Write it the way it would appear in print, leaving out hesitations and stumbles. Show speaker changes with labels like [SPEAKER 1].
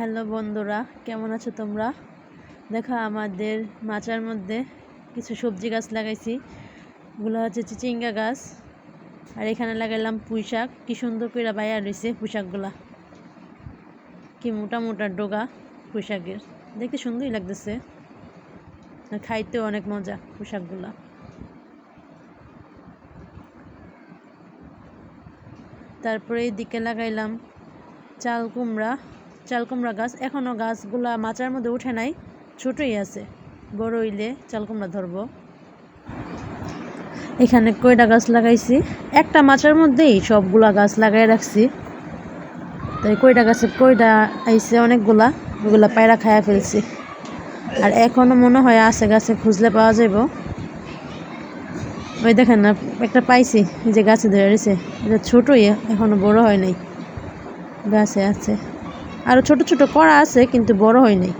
[SPEAKER 1] Hello বন্ধুরা, কেমন আছো তোমরা? দেখো, আমাদের মাচার মধ্যে কিছু সবজি গাছ লাগাইছি। এগুলো হচ্ছে চিচিঙ্গা গাছ। আর এখানে লাগাইলাম পুঁই শাক। কি সুন্দর করে বাইয়া রয়েছে পুঁই শাকগুলা, কি মোটা মোটা ডোগা পুঁই শাকের। দেখতে সুন্দরই লাগতেছে, আর খাইতেও অনেক মজা পুঁই শাকগুলা। তারপরে এইদিকে লাগাইলাম চাল কুমড়া গাছ। এখনও গাছগুলা মাচার মধ্যে উঠে নাই, ছোটই আছে। বড় হইলে চাল কুমড়া ধরবো। এখানে কয়টা গাছ লাগাইছি, একটা মাচার মধ্যেই সবগুলা গাছ লাগাই রাখছি। তাই কয়টা গাছে কয়টা আইছে অনেকগুলা, ওগুলা পায়রা খায়া ফেলছি। আর এখনো মনে হয় আছে, গাছে খুঁজলে পাওয়া যাইব। ওই দেখেন না, একটা পাইছি, এই যে গাছে ধরে রয়েছে। এটা ছোটই, এখনো বড় হয় নাই। গাছে আছে, আরো ছোট ছোট করা আছে, কিন্তু বড় হয় নাই।